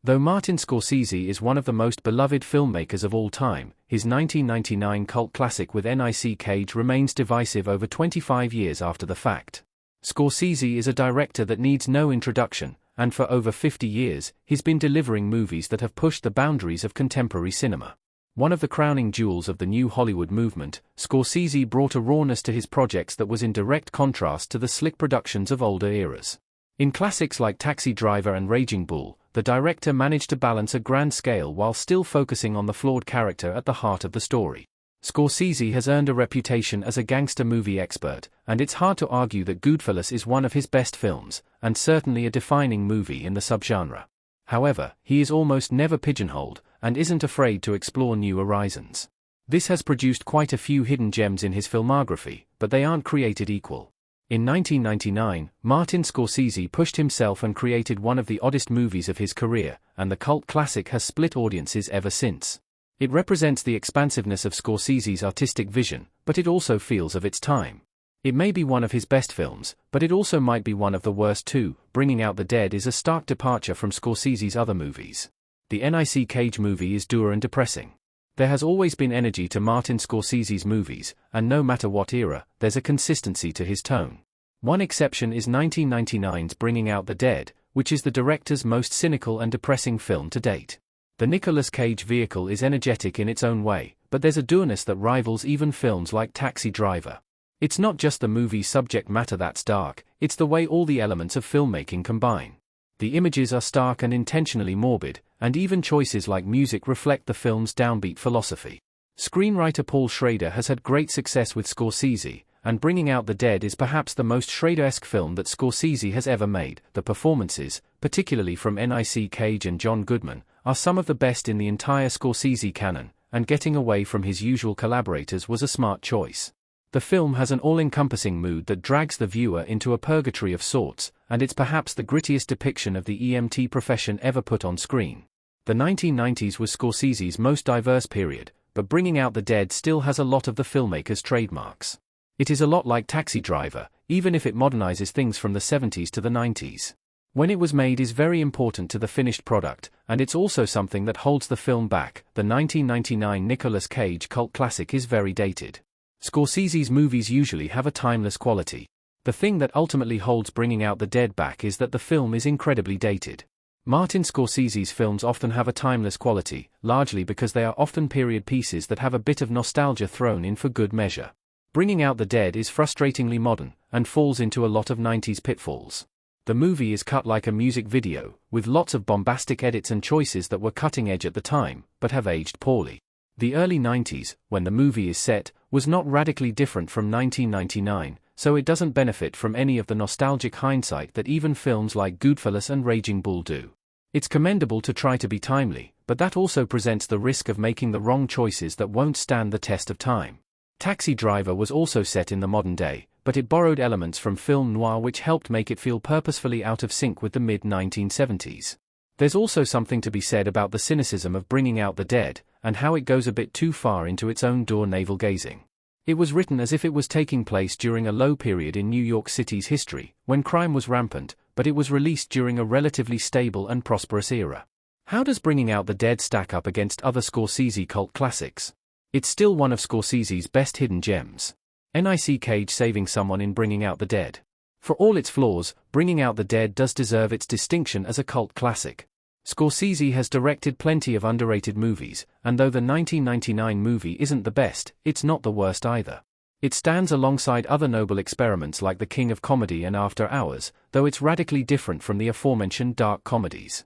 Though Martin Scorsese is one of the most beloved filmmakers of all time, his 1999 cult classic with Nic Cage remains divisive over 25 years after the fact. Scorsese is a director that needs no introduction, and for over 50 years, he's been delivering movies that have pushed the boundaries of contemporary cinema. One of the crowning jewels of the new Hollywood movement, Scorsese brought a rawness to his projects that was in direct contrast to the slick productions of older eras. In classics like Taxi Driver and Raging Bull, the director managed to balance a grand scale while still focusing on the flawed character at the heart of the story. Scorsese has earned a reputation as a gangster movie expert, and it's hard to argue that Goodfellas is one of his best films, and certainly a defining movie in the subgenre. However, he is almost never pigeonholed, and isn't afraid to explore new horizons. This has produced quite a few hidden gems in his filmography, but they aren't created equal. In 1999, Martin Scorsese pushed himself and created one of the oddest movies of his career, and the cult classic has split audiences ever since. It represents the expansiveness of Scorsese's artistic vision, but it also feels of its time. It may be one of his best films, but it also might be one of the worst too. Bringing Out the Dead is a stark departure from Scorsese's other movies. The Nic Cage movie is dour and depressing. There has always been energy to Martin Scorsese's movies, and no matter what era, there's a consistency to his tone. One exception is 1999's Bringing Out the Dead, which is the director's most cynical and depressing film to date. The Nicolas Cage vehicle is energetic in its own way, but there's a dourness that rivals even films like Taxi Driver. It's not just the movie's subject matter that's dark, it's the way all the elements of filmmaking combine. The images are stark and intentionally morbid, and even choices like music reflect the film's downbeat philosophy. Screenwriter Paul Schrader has had great success with Scorsese, and Bringing Out the Dead is perhaps the most Schrader-esque film that Scorsese has ever made. The performances, particularly from Nic Cage and John Goodman, are some of the best in the entire Scorsese canon, and getting away from his usual collaborators was a smart choice. The film has an all-encompassing mood that drags the viewer into a purgatory of sorts, and it's perhaps the grittiest depiction of the EMT profession ever put on screen. The 1990s was Scorsese's most diverse period, but Bringing Out the Dead still has a lot of the filmmaker's trademarks. It is a lot like Taxi Driver, even if it modernizes things from the 70s to the 90s. When it was made is very important to the finished product, and it's also something that holds the film back. The 1999 Nicolas Cage cult classic is very dated. Scorsese's movies usually have a timeless quality. The thing that ultimately holds Bringing Out the Dead back is that the film is incredibly dated. Martin Scorsese's films often have a timeless quality, largely because they are often period pieces that have a bit of nostalgia thrown in for good measure. Bringing Out the Dead is frustratingly modern, and falls into a lot of 90s pitfalls. The movie is cut like a music video, with lots of bombastic edits and choices that were cutting edge at the time, but have aged poorly. The early 90s, when the movie is set, was not radically different from 1999, so it doesn't benefit from any of the nostalgic hindsight that even films like Goodfellas and Raging Bull do. It's commendable to try to be timely, but that also presents the risk of making the wrong choices that won't stand the test of time. Taxi Driver was also set in the modern day, but it borrowed elements from film noir which helped make it feel purposefully out of sync with the mid-1970s. There's also something to be said about the cynicism of Bringing Out the Dead, and how it goes a bit too far into its own dour navel-gazing. It was written as if it was taking place during a low period in New York City's history, when crime was rampant, but it was released during a relatively stable and prosperous era. How does Bringing Out the Dead stack up against other Scorsese cult classics? It's still one of Scorsese's best hidden gems. Nic Cage saving someone in Bringing Out the Dead. For all its flaws, Bringing Out the Dead does deserve its distinction as a cult classic. Scorsese has directed plenty of underrated movies, and though the 1999 movie isn't the best, it's not the worst either. It stands alongside other noble experiments like The King of Comedy and After Hours, though it's radically different from the aforementioned dark comedies.